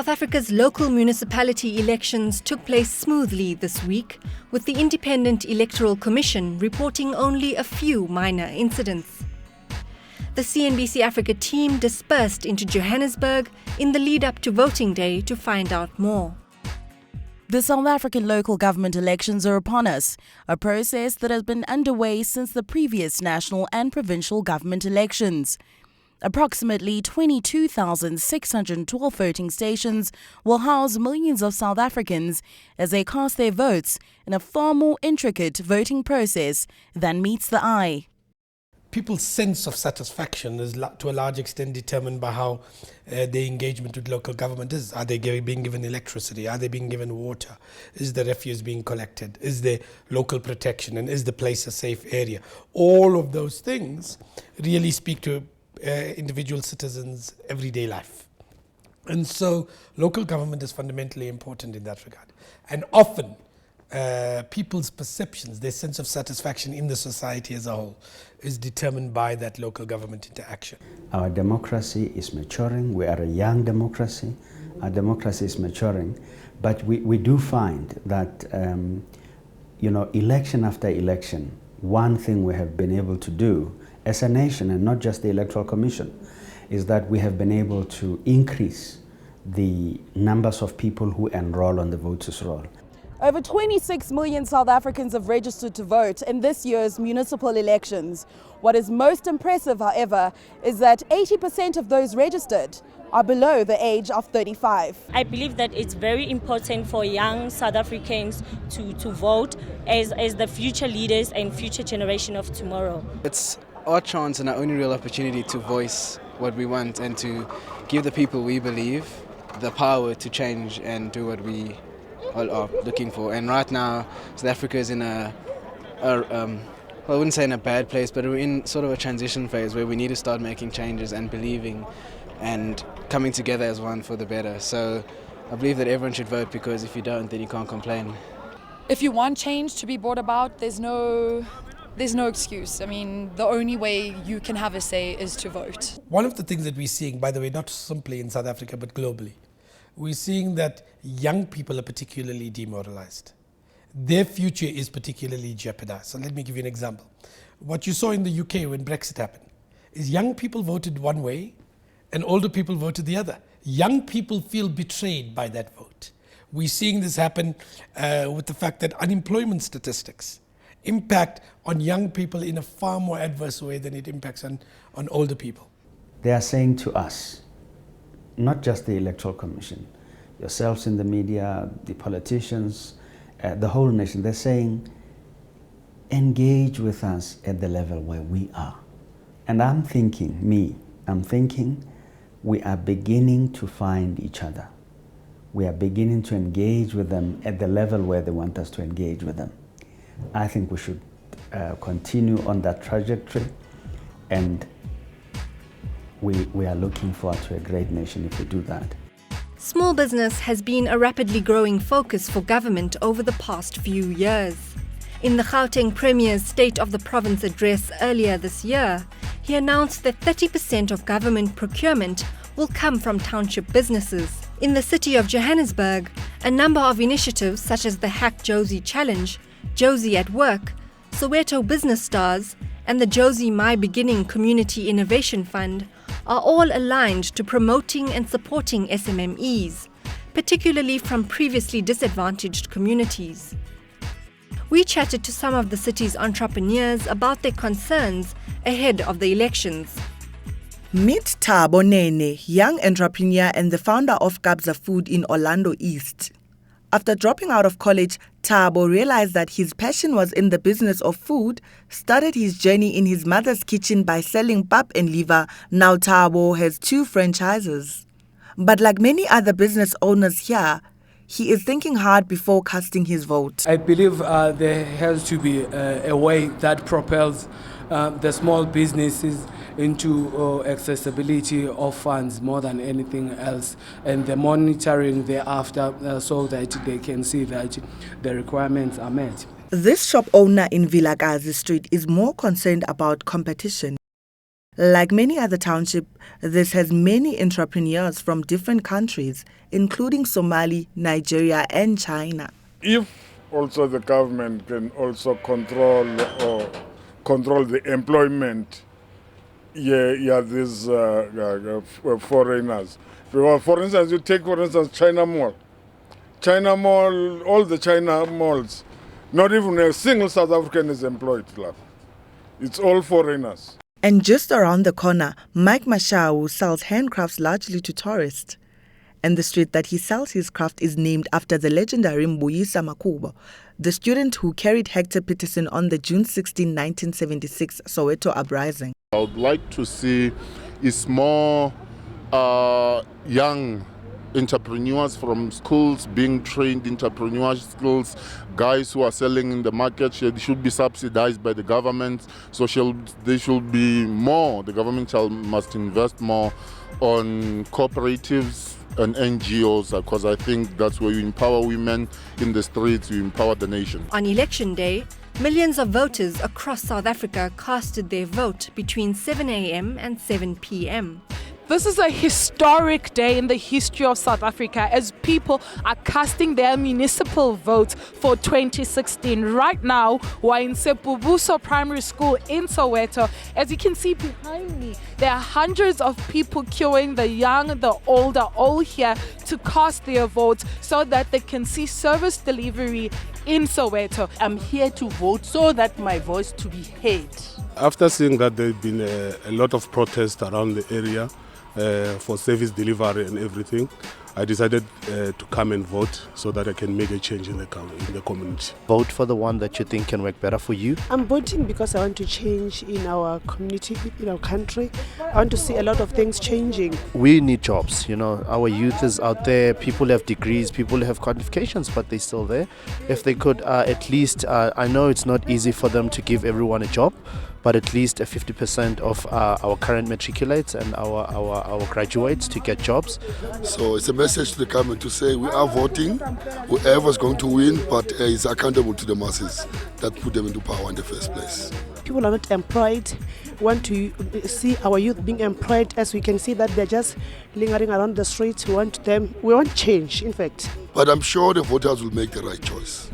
South Africa's local municipality elections took place smoothly this week, with the Independent Electoral Commission reporting only a few minor incidents. The CNBC Africa team dispersed into Johannesburg in the lead-up to voting day to find out more. The South African local government elections are upon us, a process that has been underway since the previous national and provincial government elections. Approximately 22,612 voting stations will house millions of South Africans as they cast their votes in a far more intricate voting process than meets the eye. People's sense of satisfaction is to a large extent determined by how their engagement with local government is. Are they being given electricity? Are they being given water? Is the refuse being collected? Is there local protection? And is the place a safe area? All of those things really speak to individual citizens' everyday life. And so local government is fundamentally important in that regard. And often people's perceptions, their sense of satisfaction in the society as a whole is determined by that local government interaction. Our democracy is maturing. We are a young democracy. Our democracy is maturing. But we do find that, election after election, one thing we have been able to do as a nation, and not just the Electoral Commission, is that we have been able to increase the numbers of people who enroll on the voters' roll. Over 26 million South Africans have registered to vote in this year's municipal elections. What is most impressive, however, is that 80% of those registered are below the age of 35. I believe that it's very important for young South Africans to vote as the future leaders and future generation of tomorrow. It's our chance and our only real opportunity to voice what we want and to give the people we believe the power to change and do what we all are looking for. And right now, South Africa is in I wouldn't say in a bad place, but we're in sort of a transition phase where we need to start making changes and believing and coming together as one for the better. So I believe that everyone should vote, because if you don't, then you can't complain. If you want change to be brought about, there's no excuse. I mean, the only way you can have a say is to vote. One of the things that we're seeing, by the way, not simply in South Africa, but globally, we're seeing that young people are particularly demoralized. Their future is particularly jeopardized. So let me give you an example. What you saw in the UK when Brexit happened is young people voted one way and older people voted the other. Young people feel betrayed by that vote. We're seeing this happen with the fact that unemployment statistics impact on young people in a far more adverse way than it impacts on older people. They are saying to us, not just the Electoral Commission, yourselves in the media, the politicians, the whole nation, they're saying, engage with us at the level where we are. And I'm thinking we are beginning to find each other. We are beginning to engage with them at the level where they want us to engage with them. I think we should continue on that trajectory, and we are looking forward to a great nation if we do that. Small business has been a rapidly growing focus for government over the past few years. In the Gauteng Premier's State of the Province address earlier this year, he announced that 30% of government procurement will come from township businesses. In the city of Johannesburg, a number of initiatives such as the Hack Josie Challenge, Josie at Work, Soweto Business Stars, and the Josie My Beginning Community Innovation Fund are all aligned to promoting and supporting SMMEs, particularly from previously disadvantaged communities. We chatted to some of the city's entrepreneurs about their concerns ahead of the elections. Meet Thabo Nene, young entrepreneur and the founder of Kabza Food in Orlando East. After dropping out of college, Thabo realized that his passion was in the business of food, started his journey in his mother's kitchen by selling pap and liver. Now Thabo has 2 franchises. But like many other business owners here, he is thinking hard before casting his vote. I believe there has to be a way that propels the small businesses into accessibility of funds more than anything else, and the monitoring thereafter so that they can see that the requirements are met. This shop owner in Vilakazi Street is more concerned about competition. Like many other townships, this has many entrepreneurs from different countries, including Somali, Nigeria, and China. If also the government can also control the employment, these foreigners. For instance, you take China Mall. China Mall, all the China malls, not even a single South African is employed. It's all foreigners. And just around the corner, Mike Mashau sells handcrafts largely to tourists. And the street that he sells his craft is named after the legendary Mbuyisa Makubo, the student who carried Hector Peterson on the June 16, 1976 Soweto uprising. I would like to see is more young entrepreneurs from schools being trained entrepreneurial skills, guys who are selling in the market should be subsidized by the government. So they should be more, the government must invest more on cooperatives and NGOs, because I think that's where you empower women in the streets, you empower the nation. On election day, millions of voters across South Africa casted their vote between 7 a.m. and 7 p.m. This is a historic day in the history of South Africa as people are casting their municipal votes for 2016. Right now, we're in Sepubuso Primary School in Soweto. As you can see behind me, there are hundreds of people queuing, the young, the old are all here to cast their votes so that they can see service delivery in Soweto. I'm here to vote so that my voice to be heard. After seeing that there have been a lot of protests around the area, for service delivery and everything, I decided to come and vote so that I can make a change in the community. Vote for the one that you think can work better for you. I'm voting because I want to change in our community, in our country. I want to see a lot of things changing. We need jobs, our youth is out there, people have degrees, people have qualifications, but they're still there. If they could at least, I know it's not easy for them to give everyone a job, but at least 50% of our current matriculates and our graduates to get jobs. So it's a message to the government to say we are voting, whoever's going to win, but is accountable to the masses that put them into power in the first place. People are not employed. We want to see our youth being employed, as we can see that they're just lingering around the streets. We want change, in fact. But I'm sure the voters will make the right choice.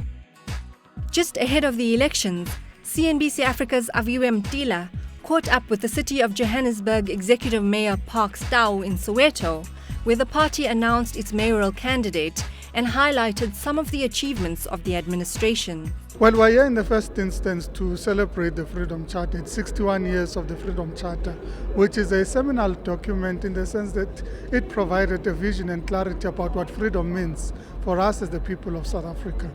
Just ahead of the elections, CNBC Africa's Aviwe Mtila caught up with the City of Johannesburg Executive Mayor Park Stau in Soweto, where the party announced its mayoral candidate and highlighted some of the achievements of the administration. Well, we're here in the first instance to celebrate the Freedom Charter. It's 61 years of the Freedom Charter, which is a seminal document in the sense that it provided a vision and clarity about what freedom means for us as the people of South Africa.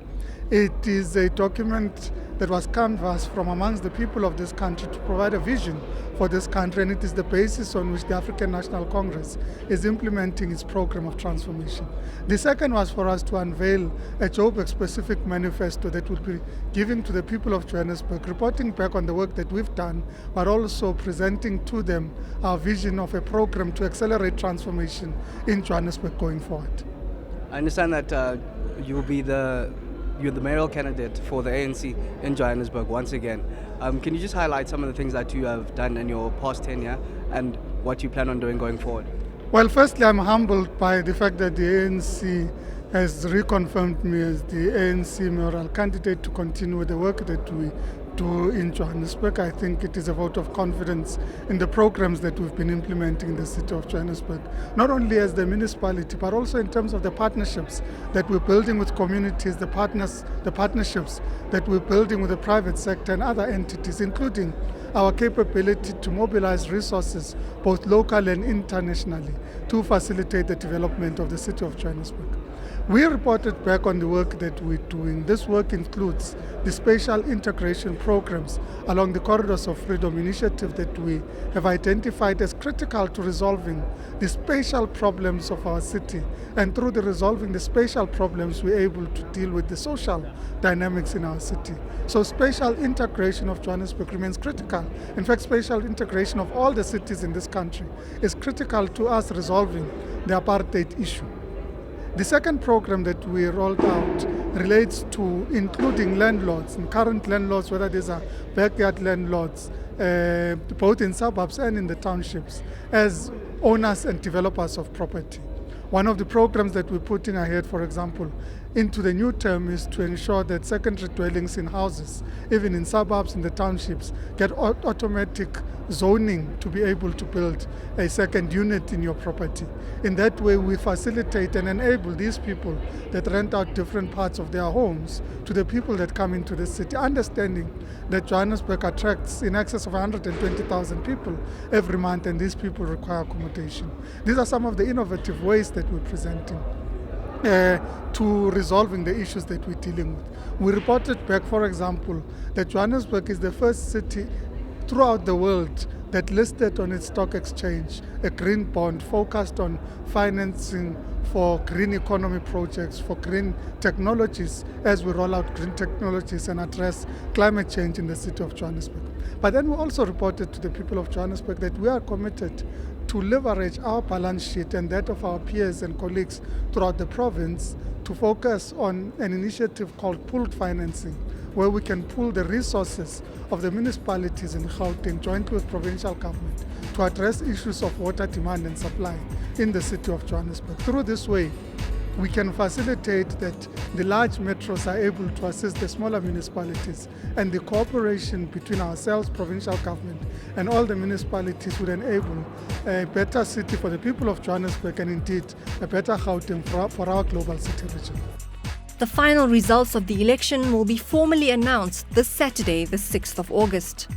It is a document that was canvassed from amongst the people of this country to provide a vision for this country, and it is the basis on which the African National Congress is implementing its program of transformation. The second was for us to unveil a Joburg-specific manifesto that would be given to the people of Johannesburg, reporting back on the work that we've done, but also presenting to them our vision of a program to accelerate transformation in Johannesburg going forward. I understand that you're the mayoral candidate for the ANC in Johannesburg once again. Can you just highlight some of the things that you have done in your past tenure and what you plan on doing going forward? Well, firstly, I'm humbled by the fact that the ANC has reconfirmed me as the ANC mayoral candidate to continue with the work that we do in Johannesburg. I think it is a vote of confidence in the programs that we've been implementing in the city of Johannesburg, not only as the municipality, but also in terms of the partnerships that we're building with communities, the partnerships that we're building with the private sector and other entities, including our capability to mobilize resources, both local and internationally, to facilitate the development of the city of Johannesburg. We reported back on the work that we're doing. This work includes the spatial integration programs along the Corridors of Freedom initiative that we have identified as critical to resolving the spatial problems of our city. And through the resolving the spatial problems, we're able to deal with the social dynamics in our city. So spatial integration of Johannesburg remains critical. In fact, spatial integration of all the cities in this country is critical to us resolving the apartheid issue. The second program that we rolled out relates to including landlords and current landlords, whether these are backyard landlords, both in suburbs and in the townships, as owners and developers of property. One of the programs that we're putting ahead, for example, into the new term is to ensure that secondary dwellings in houses, even in suburbs, in the townships, get automatic zoning to be able to build a second unit in your property. In that way, we facilitate and enable these people that rent out different parts of their homes to the people that come into the city, understanding that Johannesburg attracts in excess of 120,000 people every month, and these people require accommodation. These are some of the innovative ways that we're presenting to resolving the issues that we're dealing with. We reported back, for example, that Johannesburg is the first city throughout the world that listed on its stock exchange a green bond focused on financing for green economy projects, for green technologies, as we roll out green technologies and address climate change in the city of Johannesburg. But then we also reported to the people of Johannesburg that we are committed to leverage our balance sheet and that of our peers and colleagues throughout the province to focus on an initiative called pooled financing, where we can pool the resources of the municipalities in Gauteng jointly with provincial government to address issues of water demand and supply in the city of Johannesburg. Through this way, we can facilitate that the large metros are able to assist the smaller municipalities, and the cooperation between ourselves, provincial government, and all the municipalities would enable a better city for the people of Johannesburg and indeed a better Gauteng for our global city region. The final results of the election will be formally announced this Saturday, the 6th of August.